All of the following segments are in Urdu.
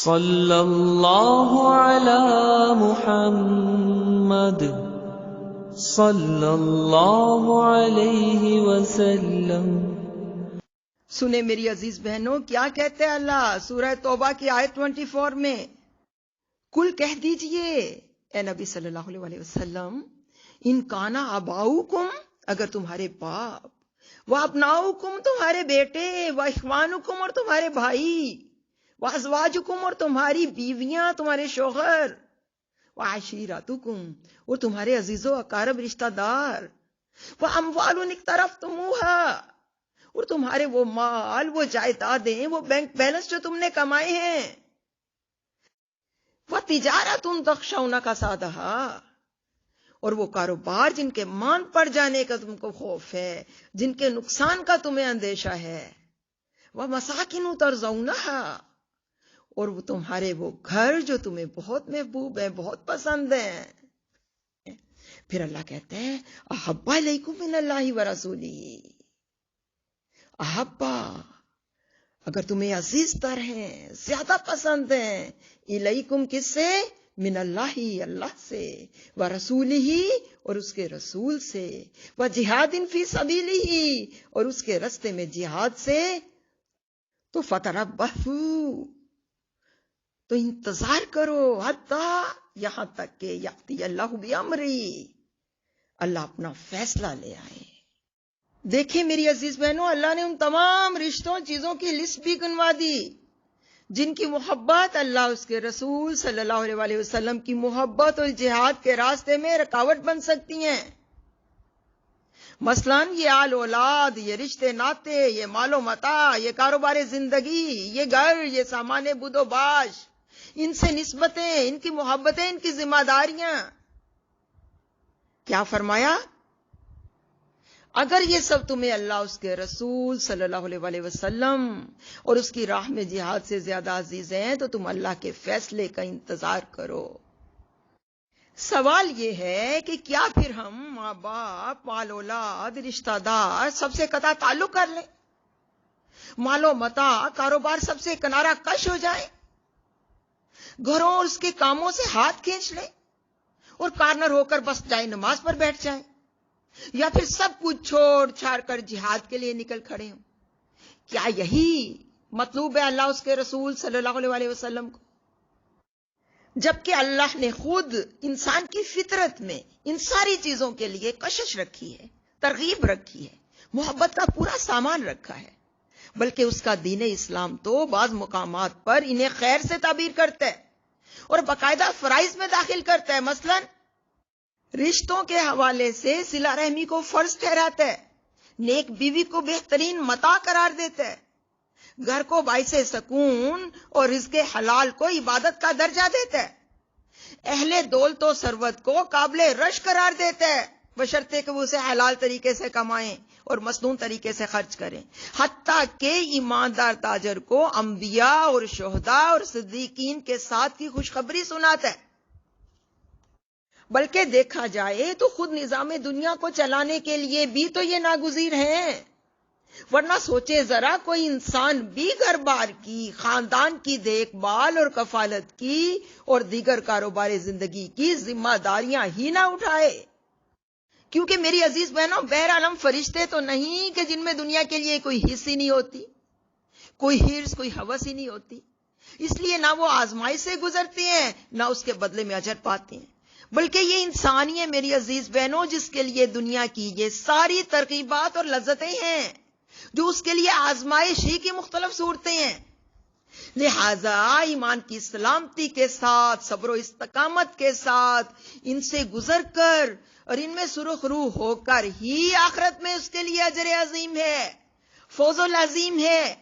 صلی اللہ علی محمد صلی اللہ علیہ وسلم۔ سنیں میری عزیز بہنوں، کیا کہتے ہیں اللہ سورہ توبہ کی آیت 24 میں؟ کل کہہ دیجئے اے نبی صلی اللہ علیہ وسلم، ان کانا آباؤکم، اگر تمہارے باپ، و ابناؤکم تمہارے بیٹے، و اخوانکم اور تمہارے بھائی، و ازواجکم اور تمہاری بیویاں، تمہارے شوہر، و عشیرتکم اور تمہارے عزیز و اقارب رشتہ دار، و اموال اقترفتموہا اور تمہارے وہ مال، وہ جائیدادیں، وہ بینک بیلنس جو تم نے کمائے ہیں، وہ تجارت تخشون کسادہا اور وہ کاروبار جن کے مان پڑ جانے کا تم کو خوف ہے، جن کے نقصان کا تمہیں اندیشہ ہے، وہ مساکن ترضونہا اور وہ تمہارے وہ گھر جو تمہیں بہت محبوب ہیں، بہت پسند ہیں۔ پھر اللہ کہتے ہیں احب الیکم من اللہ ورسولہ، احبا اگر تمہیں عزیز تر ہیں، زیادہ پسند ہیں، الیکم کس سے؟ من اللہ، اللہ سے، ورسولہ اور اس کے رسول سے، وجہاد فی سبیلہ اور اس کے راستے میں جہاد سے، تو فتربصوا تو انتظار کرو، حتی یہاں تک کہ یاتی اللہ بامری، اللہ اپنا فیصلہ لے آئے۔ دیکھیں میری عزیز بہنوں، اللہ نے ان تمام رشتوں چیزوں کی لسٹ بھی گنوا دی جن کی محبت اللہ اس کے رسول صلی اللہ علیہ وسلم کی محبت اور جہاد کے راستے میں رکاوٹ بن سکتی ہیں۔ مثلا یہ آل اولاد، یہ رشتے ناتے، یہ مال و متاع، یہ کاروبار زندگی، یہ گھر، یہ سامان بود و باش، ان سے نسبتیں، ان کی محبتیں، ان کی ذمہ داریاں۔ کیا فرمایا؟ اگر یہ سب تمہیں اللہ اس کے رسول صلی اللہ علیہ وسلم اور اس کی راہ میں جہاد سے زیادہ عزیز ہیں تو تم اللہ کے فیصلے کا انتظار کرو۔ سوال یہ ہے کہ کیا پھر ہم ماں باپ، مال اولاد، رشتہ دار سب سے قطع تعلق کر لیں؟ مال و متاع، کاروبار سب سے کنارہ کش ہو جائیں؟ گھروں اور اس کے کاموں سے ہاتھ کھینچ لیں اور کارنر ہو کر بس جائیں نماز پر بیٹھ جائیں؟ یا پھر سب کچھ چھوڑ چھاڑ کر جہاد کے لیے نکل کھڑے ہوں؟ کیا یہی مطلوب ہے اللہ اس کے رسول صلی اللہ علیہ وسلم کو؟ جبکہ اللہ نے خود انسان کی فطرت میں ان ساری چیزوں کے لیے کشش رکھی ہے، ترغیب رکھی ہے، محبت کا پورا سامان رکھا ہے، بلکہ اس کا دین اسلام تو بعض مقامات پر انہیں خیر سے تعبیر کرتا ہے اور باقاعدہ فرائض میں داخل کرتا ہے۔ مثلا رشتوں کے حوالے سے صلہ رحمی کو فرض ٹھہراتا ہے، نیک بیوی کو بہترین متاع قرار دیتا ہے، گھر کو باعث سکون اور رزق حلال کو عبادت کا درجہ دیتا ہے، اہل دولت و ثروت کو قابل رش قرار دیتا ہے، بشرطے کہ وہ اسے حلال طریقے سے کمائیں اور مسنون طریقے سے خرچ کریں، حتیٰ کہ ایماندار تاجر کو انبیاء اور شہداء اور صدیقین کے ساتھ کی خوشخبری سناتا ہے۔ بلکہ دیکھا جائے تو خود نظام دنیا کو چلانے کے لیے بھی تو یہ ناگزیر ہیں، ورنہ سوچے ذرا کوئی انسان بھی گھر بار کی، خاندان کی دیکھ بھال اور کفالت کی اور دیگر کاروبار زندگی کی ذمہ داریاں ہی نہ اٹھائے۔ کیونکہ میری عزیز بہنوں، بہرحال فرشتے تو نہیں کہ جن میں دنیا کے لیے کوئی حص ہی نہیں ہوتی، کوئی حرص، کوئی ہوس ہی نہیں ہوتی، اس لیے نہ وہ آزمائش سے گزرتے ہیں نہ اس کے بدلے میں اجر پاتے ہیں، بلکہ یہ انسان ہی ہے میری عزیز بہنوں جس کے لیے دنیا کی یہ ساری ترغیبات اور لذتیں ہیں، جو اس کے لیے آزمائش ہی کی مختلف صورتیں ہیں۔ لہذا ایمان کی سلامتی کے ساتھ، صبر و استقامت کے ساتھ ان سے گزر کر اور ان میں سرخ روح ہو کر ہی آخرت میں اس کے لیے اجر عظیم ہے، فوز العظیم ہے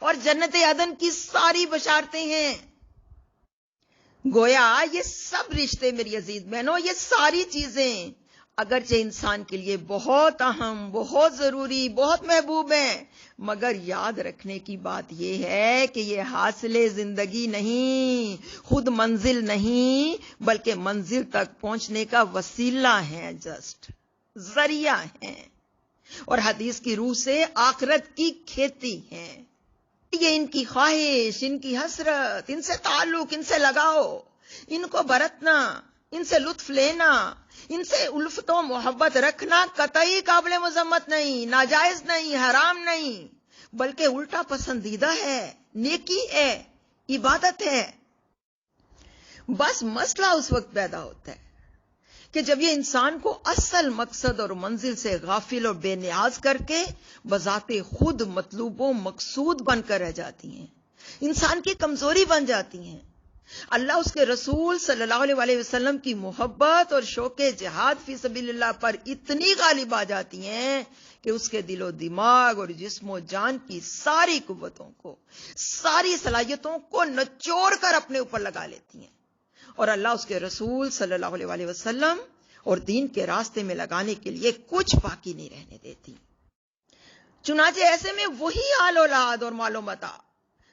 اور جنت عدن کی ساری بشارتیں ہیں۔ گویا یہ سب رشتے میری عزیز بہنوں، یہ ساری چیزیں اگرچہ انسان کے لیے بہت اہم، بہت ضروری، بہت محبوب ہیں، مگر یاد رکھنے کی بات یہ ہے کہ یہ حاصل زندگی نہیں، خود منزل نہیں، بلکہ منزل تک پہنچنے کا وسیلہ ہے، جسٹ ذریعہ ہیں، اور حدیث کی روح سے آخرت کی کھیتی ہیں۔ یہ ان کی خواہش، ان کی حسرت، ان سے تعلق، ان سے لگاؤ، ان کو برتنا، ان سے لطف لینا، ان سے الفت و محبت رکھنا قطعی قابل مذمت نہیں، ناجائز نہیں، حرام نہیں، بلکہ الٹا پسندیدہ ہے، نیکی ہے، عبادت ہے۔ بس مسئلہ اس وقت پیدا ہوتا ہے کہ جب یہ انسان کو اصل مقصد اور منزل سے غافل اور بے نیاز کر کے بذات خود مطلوب و مقصود بن کر رہ جاتی ہیں، انسان کی کمزوری بن جاتی ہیں۔ اللہ اس کے رسول صلی اللہ علیہ وسلم کی محبت اور شوق جہاد فی سبیل اللہ پر اتنی غالب آ جاتی ہیں کہ اس کے دل و دماغ اور جسم و جان کی ساری قوتوں کو، ساری صلاحیتوں کو نچوڑ کر اپنے اوپر لگا لیتی ہیں، اور اللہ اس کے رسول صلی اللہ علیہ وسلم اور دین کے راستے میں لگانے کے لیے کچھ باقی نہیں رہنے دیتی۔ چنانچہ ایسے میں وہی آل اولاد اور مال و متاع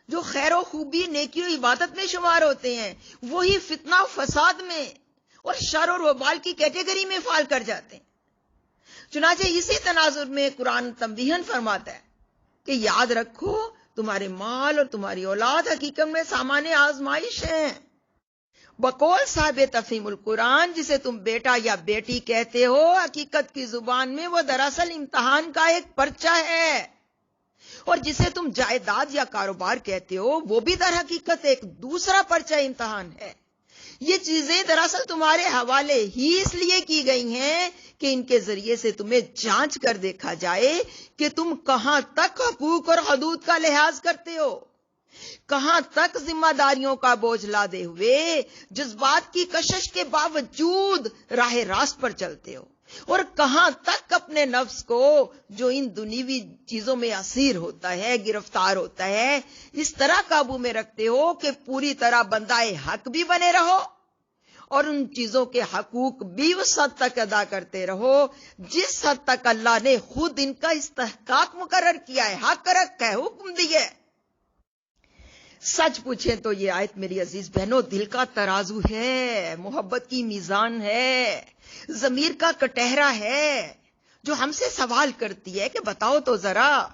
جو خیر و خوبی، نیکی و عبادت میں شمار ہوتے ہیں، وہی فتنہ و فساد میں اور شر اور وبال کی کیٹیگری میں فال کر جاتے ہیں۔ چنانچہ اسی تناظر میں قرآن تنبیہاً فرماتا ہے کہ یاد رکھو تمہارے مال اور تمہاری اولاد حقیقت میں سامان آزمائش ہیں۔ بقول صاحب تفہیم القرآن، جسے تم بیٹا یا بیٹی کہتے ہو، حقیقت کی زبان میں وہ دراصل امتحان کا ایک پرچہ ہے، اور جسے تم جائیداد یا کاروبار کہتے ہو، وہ بھی در حقیقت ایک دوسرا پرچہ امتحان ہے۔ یہ چیزیں دراصل تمہارے حوالے ہی اس لیے کی گئی ہیں کہ ان کے ذریعے سے تمہیں جانچ کر دیکھا جائے کہ تم کہاں تک حقوق اور حدود کا لحاظ کرتے ہو، کہاں تک ذمہ داریوں کا بوجھ لادے ہوئے جذبات کی کشش کے باوجود راہ راست پر چلتے ہو، اور کہاں تک اپنے نفس کو جو ان دنیوی چیزوں میں اسیر ہوتا ہے، گرفتار ہوتا ہے، اس طرح قابو میں رکھتے ہو کہ پوری طرح بندہ حق بھی بنے رہو اور ان چیزوں کے حقوق بھی اس حد تک ادا کرتے رہو جس حد تک اللہ نے خود ان کا استحقاق مقرر کیا ہے، حق رکھا ہے، حکم دیا ہے۔ سچ پوچھیں تو یہ آیت میری عزیز بہنوں دل کا ترازو ہے، محبت کی میزان ہے، ضمیر کا کٹہرا ہے، جو ہم سے سوال کرتی ہے کہ بتاؤ تو ذرا،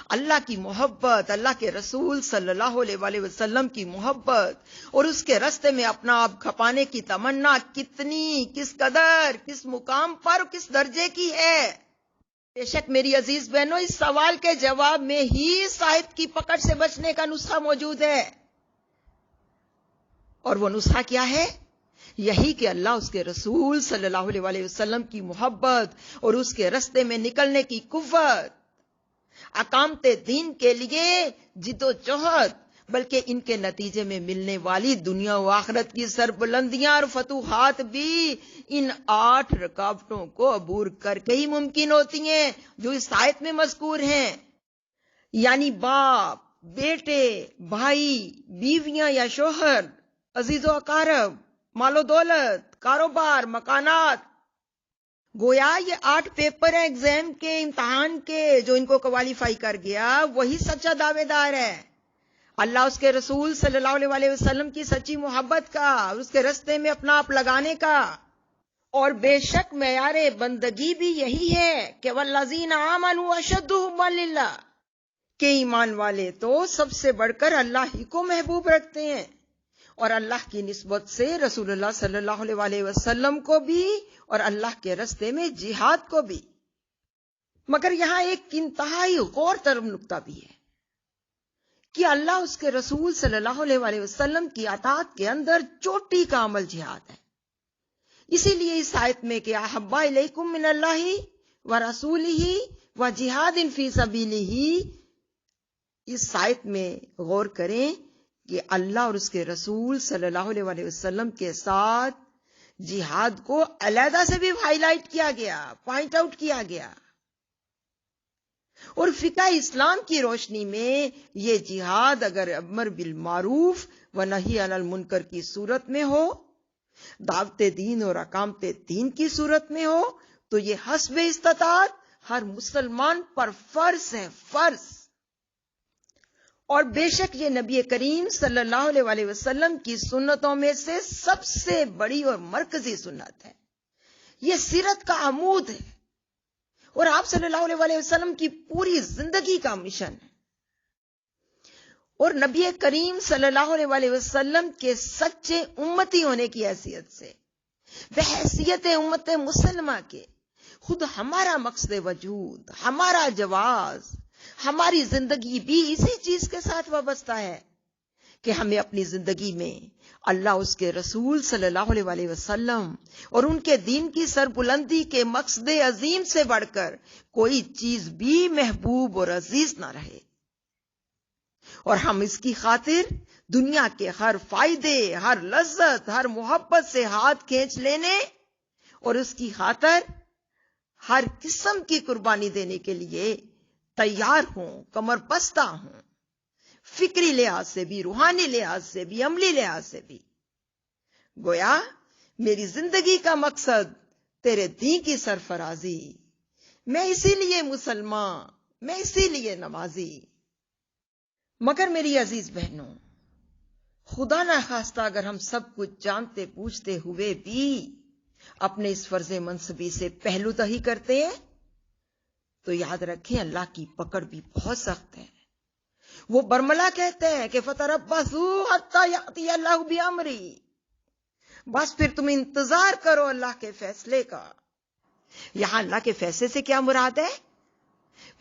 اللہ کی محبت، اللہ کے رسول صلی اللہ علیہ وسلم کی محبت اور اس کے راستے میں اپنا آپ کھپانے کی تمنا کتنی، کس قدر، کس مقام پر، کس درجے کی ہے؟ بے شک میری عزیز بہنوں اس سوال کے جواب میں ہی اس آیت کی پکڑ سے بچنے کا نسخہ موجود ہے، اور وہ نسخہ کیا ہے؟ یہی کہ اللہ اس کے رسول صلی اللہ علیہ وسلم کی محبت اور اس کے راستے میں نکلنے کی قوت، اقامت دین کے لیے جد و جہد، بلکہ ان کے نتیجے میں ملنے والی دنیا و آخرت کی سربلندیاں اور فتوحات بھی ان 8 رکاوٹوں کو عبور کر کے ہی ممکن ہوتی ہیں جو اس آیت میں مذکور ہیں، یعنی باپ، بیٹے، بھائی، بیویاں یا شوہر، عزیز و اقارب، مال و دولت، کاروبار، مکانات۔ گویا یہ 8 پیپر ہیں ایگزام کے، امتحان کے، جو ان کو کوالیفائی کر گیا وہی سچا دعوے دار ہے، اللہ اس کے رسول صلی اللہ علیہ وسلم کی سچی محبت کا اور اس کے راستے میں اپنا آپ لگانے کا۔ اور بے شک معیار بندگی بھی یہی ہے کہ والذین آمنوا اشد حبا للہ، کہ ایمان والے تو سب سے بڑھ کر اللہ ہی کو محبوب رکھتے ہیں، اور اللہ کی نسبت سے رسول اللہ صلی اللہ علیہ وسلم کو بھی اور اللہ کے راستے میں جہاد کو بھی۔ مگر یہاں ایک انتہائی غور طلب نکتہ بھی ہے کہ اللہ اس کے رسول صلی اللہ علیہ وسلم کی اطاعت کے اندر چوٹی کا عمل جہاد ہے۔ اسی لیے اس آیت میں کہ احب الیکم من اللہ ورسولہ وجہاد فی سبیلہ، اس آیت میں غور کریں کہ اللہ اور اس کے رسول صلی اللہ علیہ وسلم کے ساتھ جہاد کو علیحدہ سے بھی ہائی لائٹ کیا گیا، پوائنٹ آؤٹ کیا گیا، اور فقہ اسلام کی روشنی میں یہ جہاد اگر امر بالمعروف و نہی عن المنکر کی صورت میں ہو، دعوت دین اور اقامت دین کی صورت میں ہو، تو یہ حسب استطاعت ہر مسلمان پر فرض ہے، فرض۔ اور بے شک یہ نبی کریم صلی اللہ علیہ وسلم کی سنتوں میں سے سب سے بڑی اور مرکزی سنت ہے، یہ سیرت کا عمود ہے، اور آپ صلی اللہ علیہ وسلم کی پوری زندگی کا مشن ہے۔ اور نبی کریم صلی اللہ علیہ وسلم کے سچے امتی ہونے کی حیثیت سے، بحیثیت امت مسلمہ کے، خود ہمارا مقصد وجود، ہمارا جواز، ہماری زندگی بھی اسی چیز کے ساتھ وابستہ ہے کہ ہمیں اپنی زندگی میں اللہ، اس کے رسول صلی اللہ علیہ وسلم اور ان کے دین کی سربلندی کے مقصد عظیم سے بڑھ کر کوئی چیز بھی محبوب اور عزیز نہ رہے، اور ہم اس کی خاطر دنیا کے ہر فائدے، ہر لذت، ہر محبت سے ہاتھ کھینچ لینے اور اس کی خاطر ہر قسم کی قربانی دینے کے لیے تیار ہوں، کمر بستہ ہوں، فکری لحاظ سے بھی، روحانی لحاظ سے بھی، عملی لحاظ سے بھی۔ گویا میری زندگی کا مقصد تیرے دین کی سرفرازی، میں اسی لیے مسلمان، میں اسی لیے نمازی۔ مگر میری عزیز بہنوں، خدا نہ خواستہ اگر ہم سب کچھ جانتے پوچھتے ہوئے بھی اپنے اس فرض منصبی سے پہلو دہی کرتے ہیں تو یاد رکھیں اللہ کی پکڑ بھی بہت سخت ہے۔ وہ برملا کہتے ہیں کہ فَتَرَبَّصُوا حَتَّى يَأْتِيَ اللَّهُ بِأَمْرِهِ، بس پھر تم انتظار کرو اللہ کے فیصلے کا۔ یہاں اللہ کے فیصلے سے کیا مراد ہے؟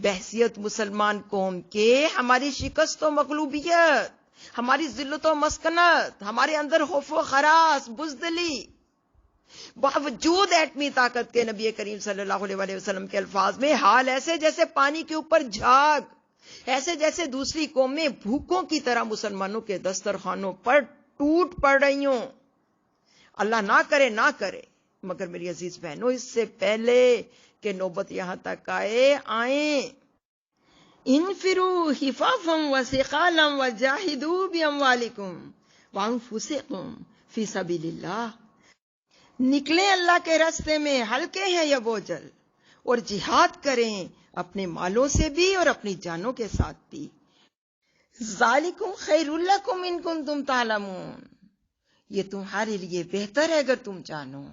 بحیثیت مسلمان قوم کے ہماری شکست و مغلوبیت، ہماری ذلت و مسکنت، ہمارے اندر خوف و خراس، بزدلی، باوجود ایٹمی طاقت کے نبی کریم صلی اللہ علیہ وسلم کے الفاظ میں حال ایسے جیسے پانی کے اوپر جھاگ، ایسے جیسے دوسری قومیں بھوکوں کی طرح مسلمانوں کے دسترخوانوں پر ٹوٹ پڑ رہی ہوں۔ اللہ نہ کرے نہ کرے، مگر میری عزیز بہنوں، اس سے پہلے کہ نوبت یہاں تک آئیں، انفروا خفافا وثقالا وجاہدوا باموالکم وانفسکم فی سبیل اللہ، نکلیں اللہ کے راستے میں، ہلکے ہیں یا بوجھل، اور جہاد کریں اپنے مالوں سے بھی اور اپنی جانوں کے ساتھ بھی۔ ذالکم خیر لکم ان کنتم تعلمون، یہ تمہارے لیے بہتر ہے اگر تم جانو۔